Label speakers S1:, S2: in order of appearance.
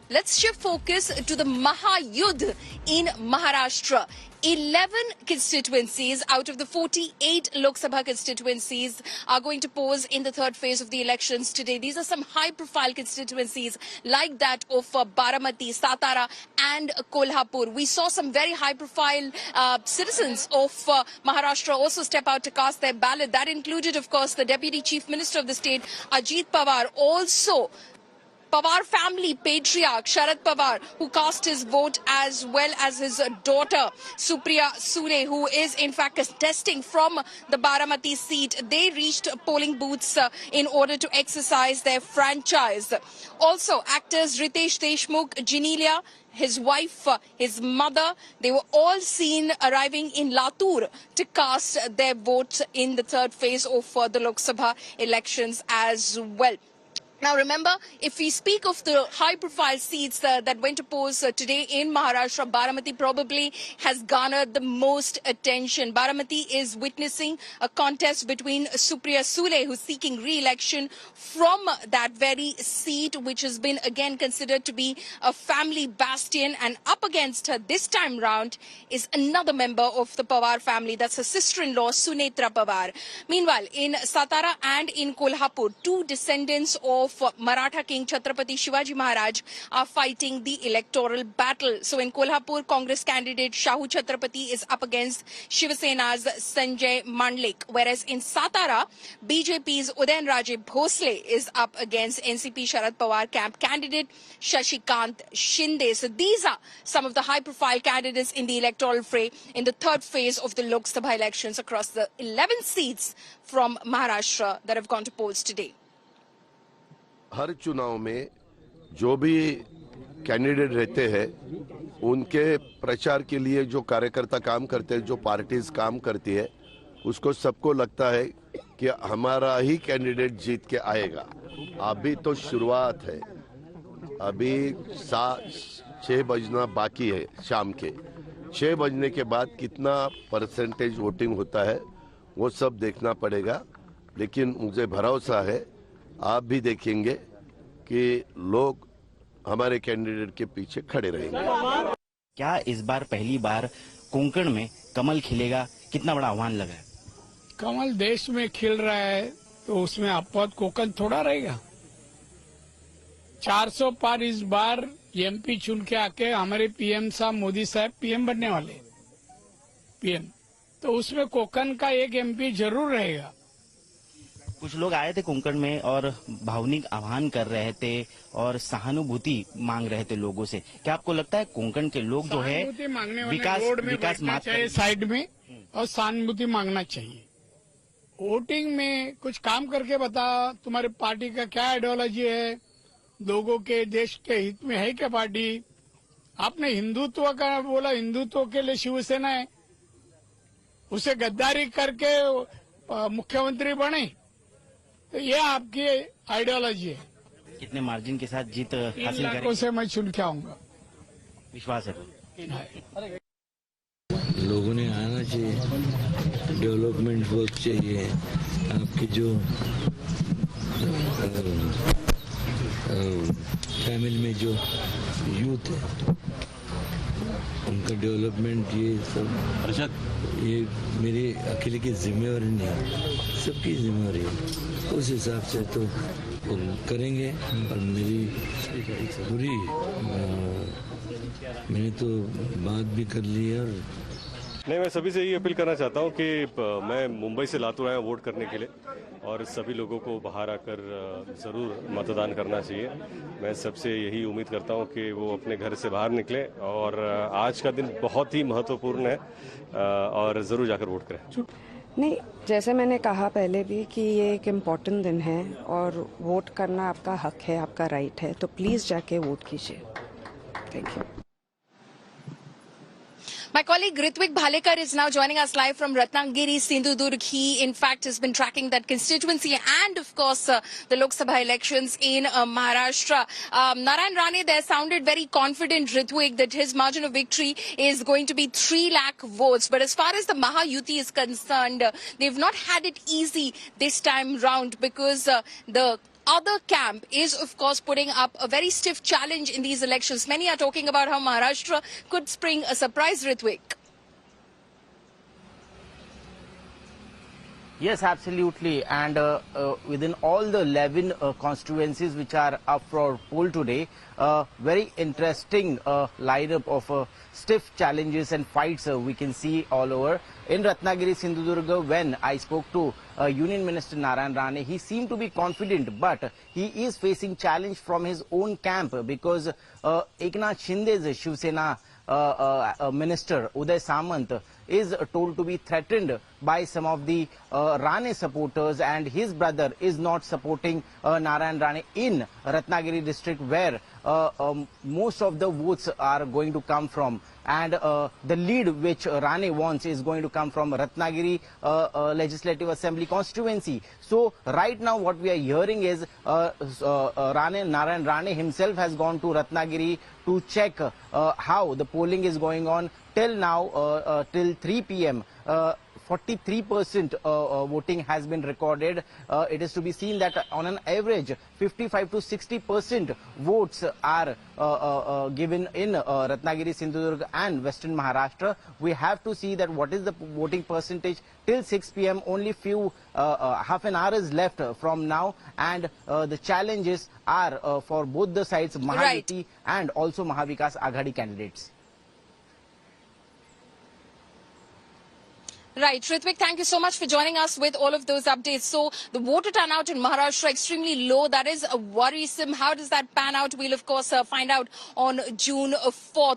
S1: let's shift focus to the Mahayudh in Maharashtra. 11 constituencies out of the 48 Lok Sabha constituencies are going to pose in the third phase of the elections today. These are some high-profile constituencies like that of Baramati, Satara and Kolhapur. We saw some very high-profile citizens of Maharashtra also step out to cast their ballot. That included, of course, the Deputy Chief Minister of the state, Ajit Pawar. Also, Pawar family patriarch Sharad Pawar, who cast his vote, as well as his daughter Supriya Sule, who is in fact contesting from the Baramati seat. They reached polling booths in order to exercise their franchise. Also, actors Ritesh Deshmukh, Genelia, his wife, his mother, they were all seen arriving in Latur to cast their votes in the third phase of the Lok Sabha elections as well. Now, remember, if we speak of the high-profile seats that went to polls today in Maharashtra, Baramati probably has garnered the most attention. Baramati is witnessing a contest between Supriya Sule, who's seeking re-election from that very seat, which has been again considered to be a family bastion. And up against her this time round is another member of the Pawar family. That's her sister-in-law, Sunetra Pawar. Meanwhile, in Satara and in Kolhapur, two descendants of Maratha King Chhatrapati Shivaji Maharaj are fighting the electoral battle. So in Kolhapur, Congress candidate Shahu Chhatrapati is up against Shiva Sena's Sanjay Mandlik, whereas in Satara, BJP's Udayanraje Bhosle is up against NCP Sharad Pawar camp candidate Shashikant Shinde. So these are some of the high-profile candidates in the electoral fray in the third phase of the Lok Sabha elections across the 11 seats from Maharashtra that have gone to polls today.
S2: हर चुनाव में जो भी candidate रहते हैं उनके प्रचार के लिए जो कार्यकर्ता काम करते हैं, जो पार्टीज काम करती है, उसको सबको लगता है कि हमारा ही कैंडिडेट जीत के आएगा। अभी तो शुरुआत है, अभी 6 बजना बाकी है शाम के। 6 बजने के बाद कितना परसेंटेज वोटिंग होता है वो सब देखना पड़ेगा, लेकिन मुझे भरोसा है आप भी देखेंगे कि लोग हमारे कैंडिडेट के पीछे खड़े रहेंगे।
S3: क्या इस बार पहली बार कोंकण में कमल खिलेगा? कितना बड़ा आह्वान लगा है?
S4: कमल देश में खिल रहा है तो उसमें अपवाद कोंकण थोड़ा रहेगा। 400 पार इस बार एमपी चुन के आके हमारे पीएम साहब मोदी साहब पीएम बनने वाले पीएम, तो उसमें कोंकण का एक एमपी जरूर रहेगा।
S3: कुछ लोग आए थे कोंकण में और भावनिक आह्वान कर रहे थे और सहानुभूति मांग रहे थे लोगों से। क्या आपको लगता है कोंकण के लोग जो है विकास
S4: चाहिए साइड में और सहानुभूति मांगना चाहिए? वोटिंग में कुछ काम करके बता, तुम्हारी पार्टी का क्या आइडियोलॉजी है, लोगों के देश के हित में है क्या पार्टी? आपने हिंदुत्व का बोला, हिंदुत्व के लिए शिवसेना है, उसे गद्दारी करके मुख्यमंत्री बने, तो ये आपकी आइडियोलॉजी है।
S3: कितने मार्जिन के साथ जीत हासिल करेंगे?
S4: से मैं चुन के आऊंगा,
S3: विश्वास है।
S5: लोगों ने आना चाहिए, डेवलपमेंट वर्क चाहिए। आपके जो फैमिली में जो यूथ है उनका डेवलपमेंट, ये सब ये मेरी अकेले की जिम्मेवारी नहीं है, सबकी जिम्मेवारी है। उस हिसाब से तो करेंगे और मेरी पूरी मैंने तो बात भी कर ली है। और
S6: नहीं, मैं सभी से यही अपील करना चाहता हूँ कि मैं मुंबई से लातूर आया वोट करने के लिए और सभी लोगों को बाहर आकर ज़रूर मतदान करना चाहिए। मैं सबसे यही उम्मीद करता हूँ कि वो अपने घर से बाहर निकलें और आज का दिन बहुत ही महत्वपूर्ण है और ज़रूर जाकर वोट करें।
S7: नहीं, जैसे मैंने कहा पहले भी कि ये एक इम्पॉर्टेंट दिन है और वोट करना आपका हक है, आपका राइट है, तो प्लीज़ जाके वोट कीजिए। Thank you.
S1: My colleague Ritwik Bhalekar is now joining us live from Ratnagiri, Sindhudurg. He, in fact, has been tracking that constituency and, of course, the Lok Sabha elections in Maharashtra. Narayan Rane there sounded very confident, Ritwik, that his margin of victory is going to be 3 lakh votes. But as far as the Mahayuti is concerned, they've not had it easy this time round because the other camp is, of course, putting up a very stiff challenge in these elections. Many are talking about how Maharashtra could spring a surprise, Ritwik.
S3: Yes, absolutely. And within all the 11 constituencies which are up for poll today, very interesting lineup of stiff challenges and fights we can see all over. In Ratnagiri, Sindhudurga, when I spoke to Union Minister Narayan Rane, he seemed to be confident, but he is facing challenge from his own camp because Eknath Shinde's Shiv Sena Minister Uday Samant is told to be threatened by some of the Rane supporters, and his brother is not supporting Narayan Rane in Ratnagiri district, where most of the votes are going to come from, and the lead which Rane wants is going to come from Ratnagiri Legislative Assembly constituency. So right now what we are hearing is Narayan Rane himself has gone to Ratnagiri to check how the polling is going on. Till now, till 3 p.m., 43% voting has been recorded. It is to be seen that on an average, 55 to 60% votes are given in Ratnagiri, Sindhudurg and Western Maharashtra. We have to see that what is the voting percentage till 6 p.m. Only few half an hour is left from now, and the challenges are for both the sides, Mahayuti and also Mahavikas Aghadi candidates.
S1: Right, Ritwik, thank you so much for joining us with all of those updates. So the voter turnout in Maharashtra extremely low. That is worrisome. How does that pan out? We'll, of course, find out on June 4th.